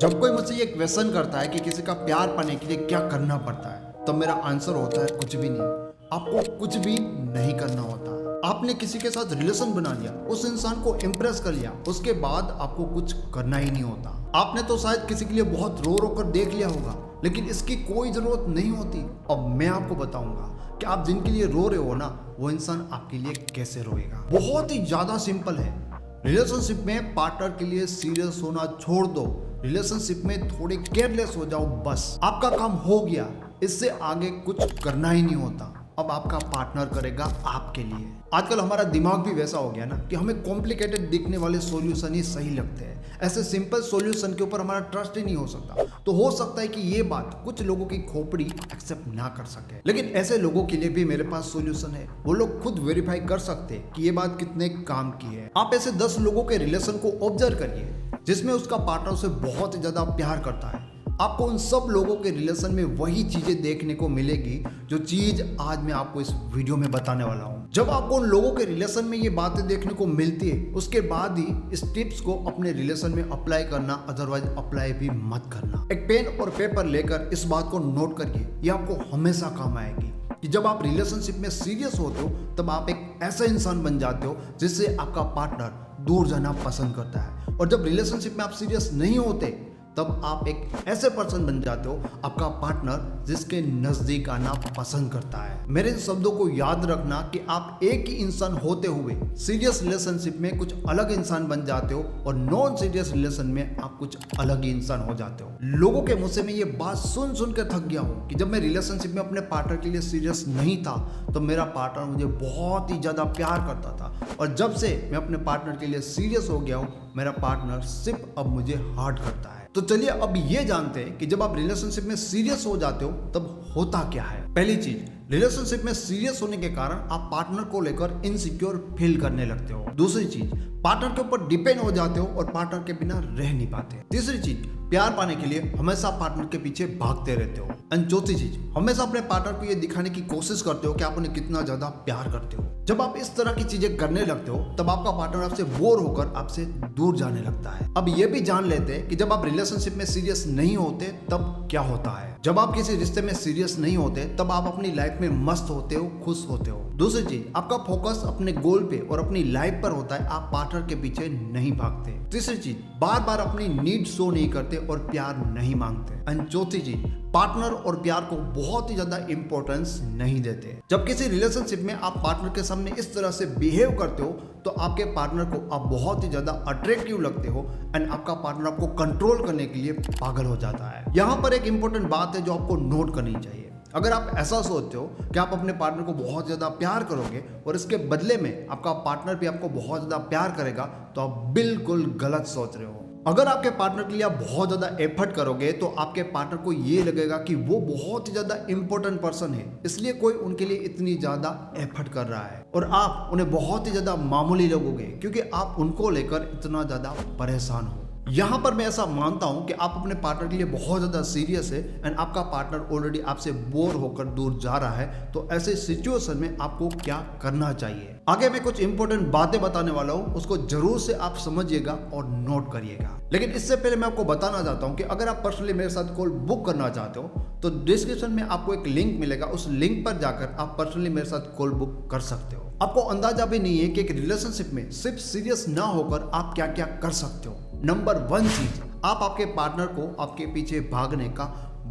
जब कोई मुझसे ये क्वेश्चन करता है कि किसी का प्यार पाने के लिए क्या करना पड़ता है, तब मेरा आंसर होता है कुछ भी नहीं। आपको कुछ भी नहीं करना होता। आपने किसी के साथ रिलेशन बना लिया, उस इंसान को इम्प्रेस कर लिया, उसके बाद आपको कुछ करना ही नहीं होता। आपने तो शायद किसी के लिए बहुत रो रो कर देख लिया होगा, लेकिन इसकी कोई जरूरत नहीं होती। अब मैं आपको बताऊंगा कि आप जिनके लिए रो रहे हो ना, वो इंसान आपके लिए कैसे रोएगा। बहुत ही ज्यादा सिंपल है। रिलेशनशिप में पार्टनर के लिए सीरियस होना छोड़ दो। रिलेशनशिप में थोड़े केयरलेस हो जाओ, बस आपका काम हो गया। इससे आगे कुछ करना ही नहीं होता। अब आपका पार्टनर करेगा आपके लिए। आजकल हमारा दिमाग भी वैसा हो गया ना कि हमें कॉम्प्लिकेटेड दिखने वाले सॉल्यूशन ही सही लगते हैं। ऐसे सिंपल सॉल्यूशन के ऊपर हमारा ट्रस्ट ही नहीं हो सकता। तो हो सकता है कि ये बात कुछ लोगों की खोपड़ी एक्सेप्ट ना कर सके, लेकिन ऐसे लोगों के लिए भी मेरे पास सॉल्यूशन है। वो लोग खुद वेरीफाई कर सकते हैं कि ये बात कितने काम की है। आप ऐसे 10 लोगों के रिलेशन को ऑब्जर्व करिए जिसमें उसका पार्टनर उसे बहुत ही ज्यादा प्यार करता है। आपको उन सब लोगों के रिलेशन में वही चीजें देखने को मिलेगी जो चीज आज मैं आपको इस वीडियो में बताने वाला हूं। जब आपको उन लोगों के रिलेशन में ये बातें देखने को मिलती है, उसके बाद ही इस टिप्स को अपने रिलेशन में अप्लाई करना, अदरवाइज अप्लाई भी मत करना। एक पेन और पेपर लेकर इस बात को नोट करिए, ये आपको हमेशा काम आएगी कि जब आप रिलेशनशिप में सीरियस होते हो, तब आप एक ऐसा इंसान बन जाते हो जिससे आपका पार्टनर दूर जाना पसंद करता है। और जब रिलेशनशिप में आप सीरियस नहीं होते, तब आप एक ऐसे पर्सन बन जाते हो, आपका पार्टनर जिसके नजदीक आना पसंद करता है। मेरे इन शब्दों को याद रखना कि आप एक ही इंसान होते हुए सीरियस रिलेशनशिप में कुछ अलग इंसान बन जाते हो, और नॉन सीरियस रिलेशन में आप कुछ अलग ही इंसान हो जाते हो। लोगों के मुंह से मैं ये बात सुन सुन कर थक गया हूँ कि जब मैं रिलेशनशिप में अपने पार्टनर के लिए सीरियस नहीं था, तो मेरा पार्टनर मुझे बहुत ही ज्यादा प्यार करता था, और जब से मैं अपने पार्टनर के लिए सीरियस हो गया हूँ, मेरा पार्टनर सिर्फ अब मुझे हार्ट करता है। तो चलिए अब ये जानते हैं कि जब आप रिलेशनशिप में सीरियस हो जाते हो तब होता क्या है। पहली चीज, रिलेशनशिप में सीरियस होने के कारण आप पार्टनर को लेकर इनसिक्योर फील करने लगते हो। दूसरी चीज, पार्टनर के ऊपर डिपेंड हो जाते हो और पार्टनर के बिना रह नहीं पाते। तीसरी चीज, प्यार पाने के लिए हमेशा पार्टनर के पीछे भागते रहते हो। एंड चौथी चीज, हमेशा अपने पार्टनर को ये दिखाने की कोशिश करते हो कि आप उन्हें कितना ज्यादा प्यार करते हो। जब आप इस तरह की चीजें करने लगते हो, तब आपका पार्टनर आपसे बोर होकर आपसे दूर जाने लगता है। अब ये भी जान लेते हैं कि जब आप रिलेशनशिप में सीरियस नहीं होते तब क्या होता है। जब आप किसी रिश्ते में सीरियस नहीं होते, तब आप अपनी लाइफ में मस्त होते हो, खुश होते हो। दूसरी चीज, आपका फोकस अपने गोल पे और अपनी लाइफ पर होता है, आप पार्टनर के पीछे नहीं भागते। तीसरी चीज, बार बार अपनी नीड शो नहीं करते और प्यार नहीं मांगते। एंड चौथी चीज, पार्टनर और प्यार को बहुत ही ज्यादा इंपॉर्टेंस नहीं देते। जब किसी रिलेशनशिप में आप पार्टनर के सामने इस तरह से बिहेव करते हो, तो आपके पार्टनर को आप बहुत ही ज्यादा अट्रैक्टिव लगते हो, एंड आपका पार्टनर आपको कंट्रोल करने के लिए पागल हो जाता है। यहाँ पर एक इंपॉर्टेंट बात है जो आपको नोट करनी चाहिए। अगर आप ऐसा सोचते हो कि आप अपने पार्टनर को बहुत ज्यादा प्यार करोगे और इसके बदले में आपका पार्टनर भी आपको बहुत ज्यादा प्यार करेगा, तो आप बिल्कुल गलत सोच रहे हो। अगर आपके पार्टनर के लिए आप बहुत ज्यादा एफर्ट करोगे, तो आपके पार्टनर को ये लगेगा कि वो बहुत ही ज्यादा इंपॉर्टेंट पर्सन है, इसलिए कोई उनके लिए इतनी ज्यादा एफर्ट कर रहा है, और आप उन्हें बहुत ही ज्यादा मामूली लगोगे क्योंकि आप उनको लेकर इतना ज्यादा परेशान हो। यहाँ पर मैं ऐसा मानता हूँ कि आप अपने पार्टनर के लिए बहुत ज़्यादा सीरियस है, एंड आपका पार्टनर ऑलरेडी आपसे बोर होकर दूर जा रहा है, तो ऐसे सिचुएशन में आपको क्या करना चाहिए। आगे मैं कुछ इंपॉर्टेंट बातें बताने वाला हूँ, उसको जरूर से आप समझिएगा और नोट करिएगा। लेकिन इससे पहले मैं आपको बताना चाहता हूँ कि अगर आप पर्सनली मेरे साथ कॉल बुक करना चाहते हो, तो डिस्क्रिप्शन में आपको एक लिंक मिलेगा, उस लिंक पर जाकर आप पर्सनली मेरे साथ कॉल बुक कर सकते हो। आपको अंदाजा भी नहीं है कि एक रिलेशनशिप में सिर्फ सीरियस ना होकर आप क्या क्या कर सकते हो। नंबर 1 चीज, आप आपके पार्टनर को आपके पीछे भागने का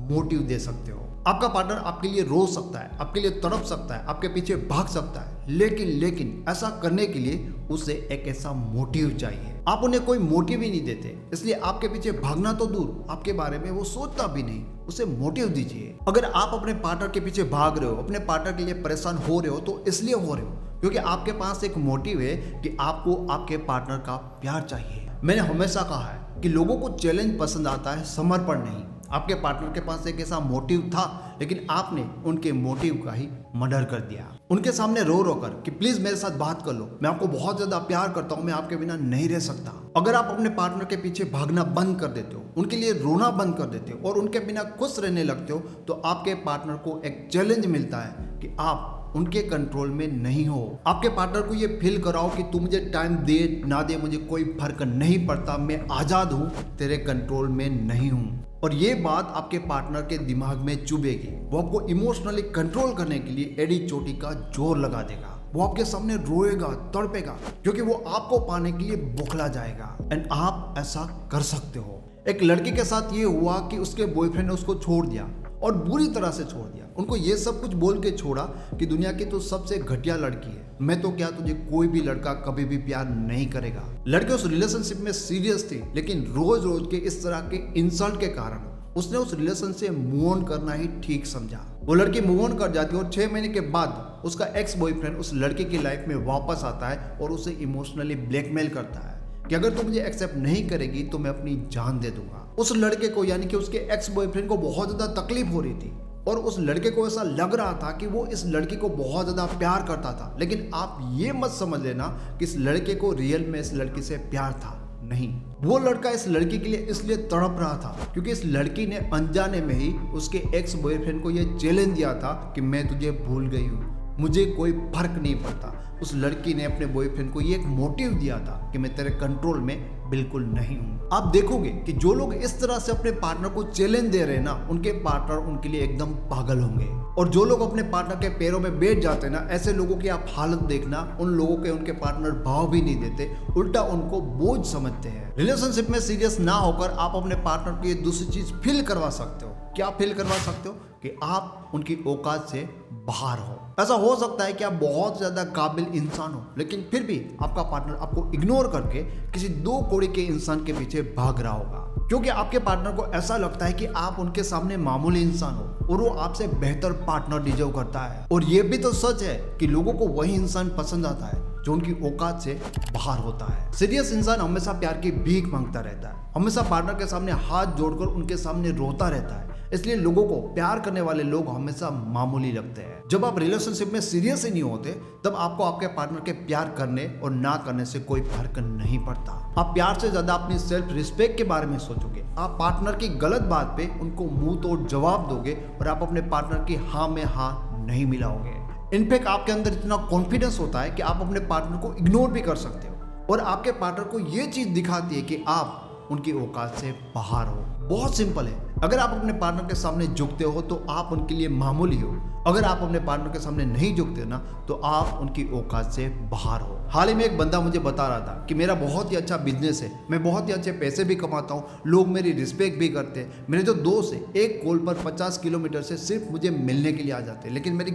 मोटिव दे सकते हो। आपका पार्टनर आपके लिए रो सकता है, आपके लिए तड़प सकता है, आपके पीछे भाग सकता है, लेकिन ऐसा करने के लिए उसे एक ऐसा मोटिव चाहिए। आप उन्हें कोई मोटिव ही नहीं देते, इसलिए आपके पीछे भागना तो दूर, आपके बारे में वो सोचता भी नहीं। उसे मोटिव दीजिए। अगर आप अपने पार्टनर के पीछे भाग रहे हो, अपने पार्टनर के लिए परेशान हो रहे हो, तो इसलिए हो रहे हो क्योंकि आपके पास एक मोटिव है कि आपको आपके पार्टनर का प्यार चाहिए। मैंने हमेशा कहा है कि लोगों को चैलेंज पसंद आता है, समर्पण नहीं। आपके पार्टनर के पास एक ऐसा मोटिव था, लेकिन आपने उनके मोटिव का ही मर्डर कर दिया। उनके सामने रो रो कर कि प्लीज मेरे साथ बात कर लो, मैं आपको बहुत ज्यादा प्यार करता हूँ, मैं आपके बिना नहीं रह सकता। अगर आप अपने पार्टनर के पीछे भागना बंद कर देते हो, उनके लिए रोना बंद कर देते हो और उनके बिना खुश रहने लगते हो, तो आपके पार्टनर को एक चैलेंज मिलता है कि आप आप उनके कंट्रोल में नहीं हो। आपके पार्टनर को ये फील कराओ कि तू मुझे टाइम दे ना दे मुझे कोई फर्क नहीं पड़ता, मैं आजाद हूँ, तेरे कंट्रोल में नहीं हूँ। और ये बात आपके पार्टनर के दिमाग में चुभेगी। वो आपको इमोशनली कंट्रोल करने के लिए एड़ी चोटी का जोर लगा देगा। वो आपके सामने रोएगा, तड़पेगा, क्योंकि वो आपको पाने के लिए बौखला जाएगा। एंड आप ऐसा कर सकते हो। एक लड़की के साथ ये हुआ कि उसके बॉयफ्रेंड ने उसको छोड़ दिया और बुरी तरह से छोड़ दिया। उनको ये सब कुछ बोल के छोड़ा कि दुनिया की तो सबसे घटिया लड़की है, मैं तो क्या तुझे कोई भी लड़का कभी भी प्यार नहीं करेगा। लड़की उस रिलेशनशिप में सीरियस थी, लेकिन रोज रोज के इस तरह के इंसल्ट के कारण उसने उस रिलेशन से मूव ऑन करना ही ठीक समझा। वो लड़की मूव ऑन कर जाती है और 6 महीने के बाद उसका एक्स बॉयफ्रेंड उस लड़की की लाइफ में वापस आता है और उसे इमोशनली ब्लैकमेल करता है कि अगर तू मुझे एक्सेप्ट नहीं करेगी तो मैं अपनी जान दे दूंगा। उस लड़के को यानी कि उसके एक्स बॉयफ्रेंड को बहुत ज्यादा तकलीफ हो रही थी और उस लड़के को ऐसा लग रहा था कि वो इस लड़की को बहुत ज्यादा प्यार करता था। लेकिन आप ये मत समझ लेना कि इस लड़के को रियल में इस लड़की से प्यार था, नहीं। वो लड़का इस लड़की के लिए इसलिए तड़प रहा था क्योंकि इस लड़की ने अनजाने में ही उसके एक्स बॉयफ्रेंड को ये चैलेंज दिया था कि मैं तुझे भूल गई हूँ, मुझे कोई फर्क नहीं पड़ता। उस लड़की ने अपने बॉयफ्रेंड को ये एक मोटिव दिया था कि मैं तेरे कंट्रोल में बिल्कुल नहीं हूँ। आप देखोगे कि जो लोग इस तरह से अपने पार्टनर को चैलेंज दे रहे हैं ना, उनके पार्टनर उनके लिए एकदम पागल होंगे। और जो लोग अपने पार्टनर के पैरों में बैठ जाते हैं ना, ऐसे लोगों की आप हालत देखना, उन लोगों के उनके पार्टनर भाव भी नहीं देते, उल्टा उनको बोझ समझते हैं। रिलेशनशिप में सीरियस ना होकर आप अपने पार्टनर को ये दूसरी चीज फील करवा सकते हो। क्या फील करवा सकते हो? कि आप उनकी औकात से बाहर हो। ऐसा हो सकता है कि आप बहुत ज्यादा काबिल इंसान हो, लेकिन फिर भी आपका पार्टनर आपको इग्नोर करके किसी 2 कौड़ी के इंसान के पीछे भाग रहा होगा, क्योंकि आपके पार्टनर को ऐसा लगता है कि आप उनके सामने मामूली इंसान हो और वो आपसे बेहतर पार्टनर डिजर्व करता है। और ये भी तो सच है कि लोगों को वही इंसान पसंद आता है जो उनकी औकात से बाहर होता है। सीरियस इंसान हमेशा प्यार की भीख मांगता रहता है, हमेशा पार्टनर के सामने हाथ जोड़कर उनके सामने रोता रहता है। इसलिए लोगों को प्यार करने वाले लोग हमेशा मामूली लगते हैं। जब आप रिलेशनशिप में सीरियस ही नहीं होते, तब आपको आपके पार्टनर के प्यार करने और ना करने से कोई फर्क नहीं पड़ता। आप प्यार से ज्यादा अपनी सेल्फ रिस्पेक्ट के बारे में सोचोगे। आप पार्टनर की गलत बात पे उनको मुंह तोड़ जवाब दोगे और आप अपने पार्टनर की हाँ में हाँ नहीं मिलाओगे। इनफैक्ट आपके अंदर इतना कॉन्फिडेंस होता है कि आप अपने पार्टनर को इग्नोर भी कर सकते हो और आपके पार्टनर को ये चीज दिखाती है कि आप उनकी औकात से बाहर हो। बहुत सिंपल है। अगर आप अपने पार्टनर के सामने झुकते हो तो आप उनके लिए मामूली हो। अगर आप अपने पार्टनर के सामने नहीं झुकते ना, तो आप उनकी औकात से बाहर हो। हाल ही में एक बंदा मुझे बता रहा था कि मेरा बहुत ही अच्छा बिजनेस है, मैं बहुत ही अच्छे पैसे भी कमाता हूँ, लोग मेरी रिस्पेक्ट भी करते हैं, मेरे जो दोस्त है एक कॉल पर 50 किलोमीटर से सिर्फ मुझे मिलने के लिए आ जाते हैं, लेकिन मेरी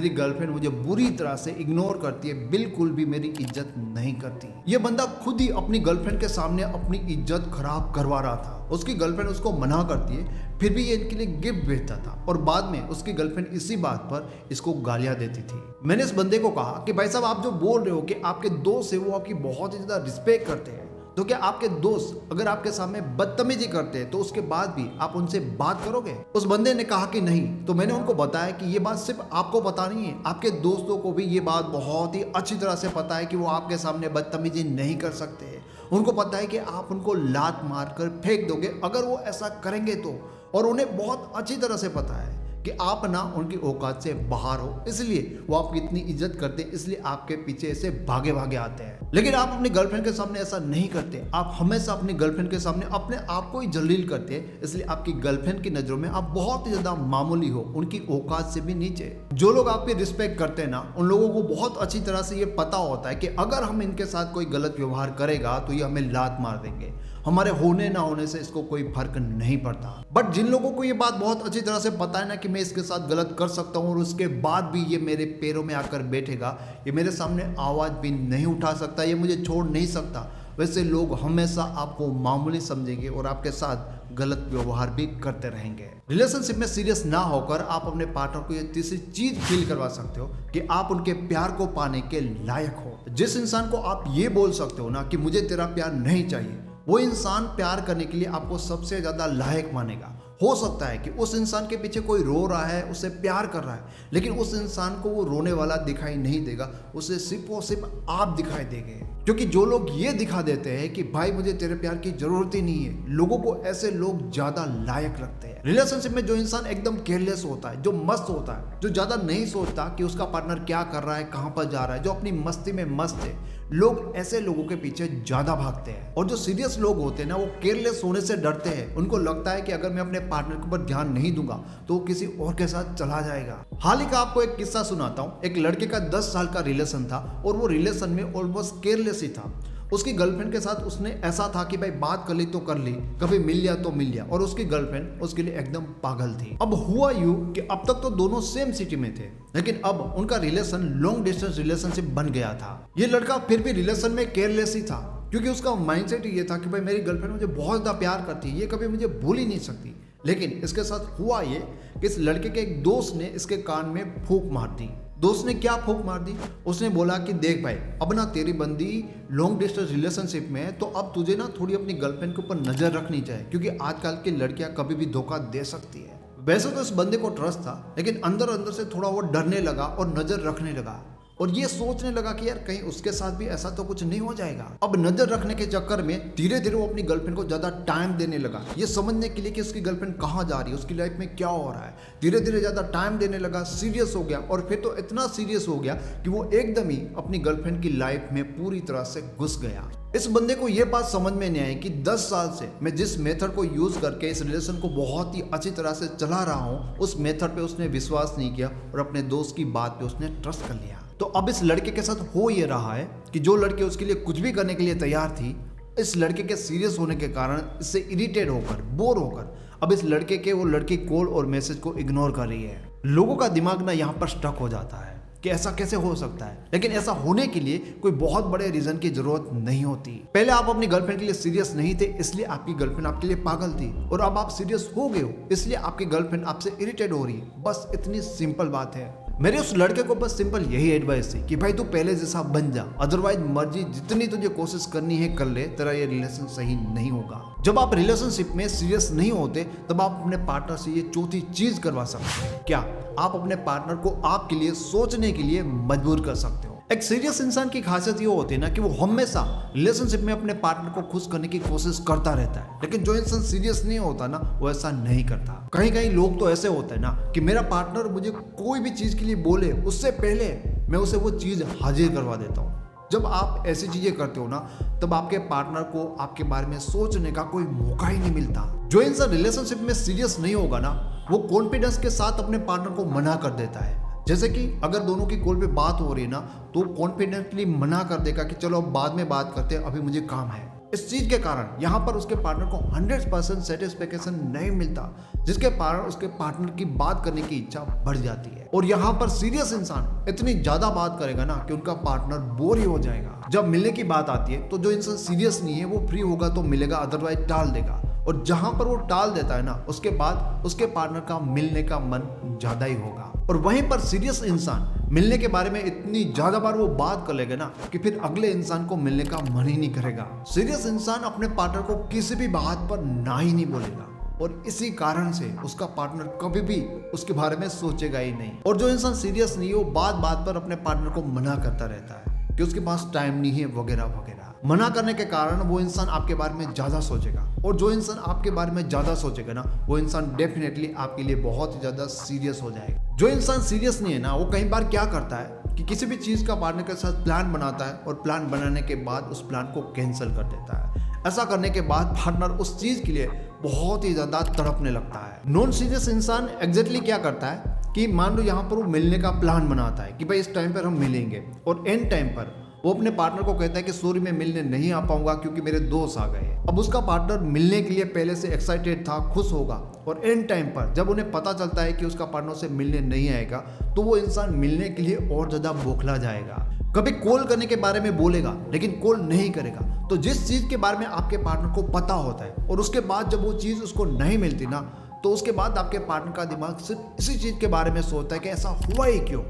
गर्लफ्रेंड मुझे बुरी तरह से इग्नोर करती है, बिल्कुल भी मेरी इज्जत नहीं करती। ये बंदा खुद ही अपनी गर्लफ्रेंड के सामने अपनी इज्जत खराब करवा रहा था। उसकी गर्लफ्रेंड उसको मना करती है, फिर भी ये इनके लिए गिफ्ट भेजता था और बाद में उसकी गर्लफ्रेंड इसी बात पर इसको गालियां देती थी। मैंने इस बंदे को कहा कि भाई साहब, आप जो बोल रहे हो कि आपके दोस्त है वो आपकी बहुत ही ज्यादा रिस्पेक्ट करते हैं, तो क्या आपके दोस्त अगर आपके सामने बदतमीजी करते हैं तो उसके बाद भी आप उनसे बात करोगे? उस बंदे ने कहा कि नहीं। तो मैंने उनको बताया कि ये बात सिर्फ आपको पता नहीं है, आपके दोस्तों को भी ये बात बहुत ही अच्छी तरह से पता है कि वो आपके सामने बदतमीजी नहीं कर सकते। उनको पता है कि आप उनको लात मारकर फेंक दोगे अगर वो ऐसा करेंगे तो, और उन्हें बहुत अच्छी तरह से पता है कि आप ना उनकी औकात से बाहर हो, इसलिए वो आपकी इतनी इज्जत करते हैं, इसलिए आपके पीछे ऐसे भागे भागे आते हैं। लेकिन आप अपनी गर्लफ्रेंड के सामने ऐसा नहीं करते। आप हमेशा अपनी गर्लफ्रेंड के सामने अपने आप को ही जलील करते हैं, इसलिए आपकी गर्लफ्रेंड की नजरों में आप बहुत ही ज्यादा मामूली हो, उनकी औकात से भी नीचे। जो लोग आपकी रिस्पेक्ट करते हैं ना, उन लोगों को बहुत अच्छी तरह से ये पता होता है कि अगर हम इनके साथ कोई गलत व्यवहार करेगा तो ये हमें लात मार देंगे, हमारे होने ना होने से इसको कोई फर्क नहीं पड़ता। बट जिन लोगों को ये बात बहुत अच्छी तरह से पता है ना कि मैं इसके साथ गलत कर सकता हूँ और उसके बाद भी ये मेरे पैरों में आकर बैठेगा, ये मेरे सामने आवाज भी नहीं उठा सकता, ये मुझे छोड़ नहीं सकता, वैसे लोग हमेशा आपको मामूली समझेंगे और आपके साथ गलत व्यवहार भी करते रहेंगे। रिलेशनशिप में सीरियस ना होकर आप अपने पार्टनर को ये तीसरी चीज फील करवा सकते हो कि आप उनके प्यार को पाने के लायक हो। जिस इंसान को आप ये बोल सकते हो ना कि मुझे तेरा प्यार नहीं चाहिए, वो इंसान प्यार करने के लिए आपको सबसे ज्यादा लायक मानेगा। हो सकता है कि उस इंसान के पीछे कोई रो रहा है, उसे प्यार कर रहा है, लेकिन उस इंसान को वो रोने वाला दिखाई नहीं देगा, उसे सिर्फ और सिर्फ आप दिखाई देंगे। क्योंकि जो लोग ये दिखा देते हैं कि भाई मुझे तेरे प्यार की जरूरत ही नहीं है, लोगों को ऐसे लोग ज्यादा लायक रखते हैं। रिलेशनशिप में जो इंसान एकदम केयरलेस होता है, जो मस्त होता है, जो ज्यादा नहीं सोचता कि उसका पार्टनर क्या कर रहा है, कहां पर जा रहा है, जो अपनी मस्ती में मस्त है, लोग ऐसे लोगों के पीछे ज्यादा भागते हैं। और जो सीरियस लोग होते हैं ना, वो केयरलेस होने से डरते हैं। उनको लगता है कि अगर मैं अपने पार्टनर के ऊपर ध्यान नहीं दूंगा तो वो किसी और के साथ चला जाएगा। हाल ही का आपको एक किस्सा सुनाता हूँ। एक लड़के का 10 साल का रिलेशन था और वो रिलेशन में ऑलमोस्ट केयरलेस ही था। उसकी गर्लफ्रेंड के साथ उसने ऐसा था कि भाई बात कर ली तो कर ली, कभी मिल लिया तो मिल लिया, और उसकी गर्लफ्रेंड उसके लिए एकदम पागल थी। अब हुआ यूं कि अब तक तो दोनों सेम सिटी में थे, लेकिन अब उनका रिलेशन लॉन्ग डिस्टेंस रिलेशनशिप बन गया था। ये लड़का फिर भी रिलेशन में केयरलेस ही था, क्योंकि उसका माइंडसेट ये था कि भाई मेरी गर्लफ्रेंड मुझे बहुत ज्यादा प्यार करती है, ये कभी मुझे भूल ही नहीं सकती। लेकिन इसके साथ हुआ ये कि इस लड़के के एक दोस्त ने इसके कान में फूंक मार दी। दोस्त ने क्या फूंक मार दी? उसने बोला कि देख भाई, अब ना तेरी बंदी लॉन्ग डिस्टेंस रिलेशनशिप में है, तो अब तुझे ना थोड़ी अपनी गर्लफ्रेंड के ऊपर नजर रखनी चाहिए, क्योंकि आजकल की लड़कियां कभी भी धोखा दे सकती है। वैसे तो इस बंदे को ट्रस्ट था, लेकिन अंदर अंदर से थोड़ा वो डरने लगा और नजर रखने लगा, और ये सोचने लगा कि यार कहीं उसके साथ भी ऐसा तो कुछ नहीं हो जाएगा। अब नजर रखने के चक्कर में धीरे धीरे वो अपनी गर्लफ्रेंड को ज्यादा टाइम देने लगा, ये समझने के लिए कि उसकी गर्लफ्रेंड कहाँ जा रही है, उसकी लाइफ में क्या हो रहा है। धीरे धीरे ज्यादा टाइम देने लगा, सीरियस हो गया, और फिर तो इतना सीरियस हो गया कि वो एकदम ही अपनी गर्लफ्रेंड की लाइफ में पूरी तरह से घुस गया। इस बंदे को ये बात समझ में नहीं आई कि 10 साल से मैं जिस मेथड को यूज करके इस रिलेशन को बहुत ही अच्छी तरह से चला रहा हूँ, उस मेथड पे उसने विश्वास नहीं किया और अपने दोस्त की बात पे उसने ट्रस्ट कर लिया। तो अब इस लड़के के साथ हो ये रहा है कि जो लड़की उसके लिए कुछ भी करने के लिए तैयार थी, इस लड़के के सीरियस होने के कारण इससे इरिटेट होकर, बोर होकर, अब इस लड़के के वो लड़की कॉल और मैसेज को इग्नोर कर रही है। लोगों का दिमाग ना यहाँ पर स्टक हो जाता है कि ऐसा कैसे हो सकता है, लेकिन ऐसा होने के लिए कोई बहुत बड़े रीजन की जरूरत नहीं होती। पहले आप अपनी गर्लफ्रेंड के लिए सीरियस नहीं थे, इसलिए आपकी गर्लफ्रेंड आपके लिए पागल थी, और अब आप सीरियस हो गए हो, इसलिए आपकी गर्लफ्रेंड आपसे इरिटेट हो रही है। बस इतनी सिंपल बात है। मेरे उस लड़के को बस सिंपल यही एडवाइस थी कि भाई तू पहले जैसा बन जा, अदरवाइज मर्जी जितनी तुझे कोशिश करनी है कर ले, तेरा ये रिलेशन सही नहीं होगा। जब आप रिलेशनशिप में सीरियस नहीं होते, तब आप अपने पार्टनर से ये चौथी चीज करवा सकते हैं। क्या? आप अपने पार्टनर को आपके लिए सोचने के लिए मजबूर कर सकते हो। एक सीरियस इंसान की खासियत ये होती है ना कि वो हमेशा रिलेशनशिप में अपने पार्टनर को खुश करने की कोशिश करता रहता है, लेकिन जो इंसान सीरियस नहीं होता ना, वो ऐसा नहीं करता। कहीं कहीं लोग तो ऐसे होते हैं ना कि मेरा पार्टनर मुझे कोई भी चीज के लिए बोले, उससे पहले मैं उसे वो चीज हाजिर करवा देता हूँ। जब आप ऐसी चीजें करते हो ना, तब आपके पार्टनर को आपके बारे में सोचने का कोई मौका ही नहीं मिलता। जो इंसान रिलेशनशिप में सीरियस नहीं होगा ना, वो कॉन्फिडेंस के साथ अपने पार्टनर को मना कर देता है। जैसे कि अगर दोनों की कॉल पे बात हो रही है ना, तो कॉन्फिडेंटली मना कर देगा कि चलो अब बाद में बात करते हैं, अभी मुझे काम है। इस चीज के कारण यहाँ पर उसके पार्टनर को 100% सेटिस्फेक्शन नहीं मिलता, जिसके कारण उसके पार्टनर की बात करने की इच्छा बढ़ जाती है। और यहाँ पर सीरियस इंसान इतनी ज्यादा बात करेगा ना कि उनका पार्टनर बोर ही हो जाएगा। जब मिलने की बात आती है तो जो इंसान सीरियस नहीं है वो फ्री होगा तो मिलेगा, अदरवाइज टाल देगा। और जहां पर वो टाल देता है ना, उसके बाद उसके पार्टनर का मिलने का मन ज्यादा ही होगा। और वहीं पर सीरियस इंसान मिलने के बारे में इतनी ज्यादा बार वो बात कर लेगा ना कि फिर अगले इंसान को मिलने का मन ही नहीं करेगा। सीरियस इंसान अपने पार्टनर को किसी भी बात पर ना ही नहीं बोलेगा, और इसी कारण से उसका पार्टनर कभी भी उसके बारे में सोचेगा ही नहीं। और जो इंसान सीरियस नहीं है, वो बात बात पर अपने पार्टनर को मना करता रहता है कि उसके पास टाइम नहीं है वगैरह वगैरह। मना करने के कारण वो इंसान आपके बारे में ज्यादा सोचेगा, और जो इंसान आपके बारे में ज्यादा सोचेगा ना, वो इंसान डेफिनेटली आपके लिए बहुत ही ज्यादा सीरियस हो जाएगा। जो इंसान सीरियस नहीं है ना, वो कई बार क्या करता है कि किसी भी चीज का पार्टनर के साथ प्लान बनाता है, और प्लान बनाने के बाद उस प्लान को कैंसिल कर देता है। ऐसा करने के बाद पार्टनर उस चीज के लिए बहुत ही ज्यादा तड़पने लगता है। नॉन सीरियस इंसान एग्जैक्टली क्या करता है कि मान लो यहाँ पर वो मिलने का प्लान बनाता है कि भाई इस टाइम पर हम मिलेंगे, और एंड टाइम पर वो अपने पार्टनर को कहता है कि सॉरी मैं मिलने नहीं आ पाऊंगा क्योंकि मेरे दोस्त आ गए। अब उसका पार्टनर मिलने के लिए पहले से एक्साइटेड था, खुश होगा, और एंड टाइम पर जब उन्हें पता चलता है कि उसका पार्टनर से मिलने नहीं आएगा, तो वो इंसान मिलने के लिए और ज्यादा बौखला जाएगा। कभी कॉल करने के बारे में बोलेगा लेकिन कॉल नहीं करेगा। तो जिस चीज के बारे में आपके पार्टनर को पता होता है, और उसके बाद जब वो चीज उसको नहीं मिलती ना, तो उसके बाद आपके पार्टनर का दिमाग सिर्फ इसी चीज के बारे में सोचता है कि ऐसा हुआ ही क्यों।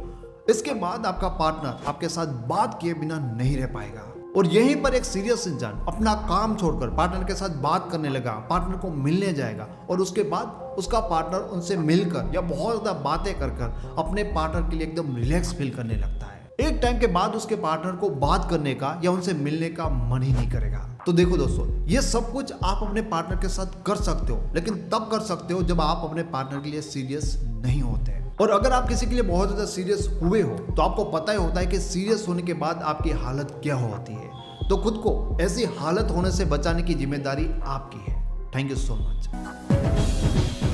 इसके बाद आपका पार्टनर आपके साथ बात किए बिना नहीं रह पाएगा। और यहीं पर एक सीरियस इंसान अपना काम छोड़कर पार्टनर के साथ बात करने लगा, पार्टनर को मिलने जाएगा और उसके बाद उसका पार्टनर उनसे मिलकर या बहुत ज़्यादा बातें कर अपने पार्टनर के लिए एकदम रिलैक्स फील करने लगता है। एक टाइम के बाद उसके पार्टनर को बात करने का या उनसे मिलने का मन ही नहीं करेगा। तो देखो दोस्तों, ये सब कुछ आप अपने पार्टनर के साथ कर सकते हो, लेकिन तब कर सकते हो जब आप अपने पार्टनर के लिए सीरियस नहीं होते। और अगर आप किसी के लिए बहुत ज़्यादा सीरियस हुए हो तो आपको पता ही होता है कि सीरियस होने के बाद आपकी हालत क्या होती है। तो खुद को ऐसी हालत होने से बचाने की जिम्मेदारी आपकी है। Thank you so much.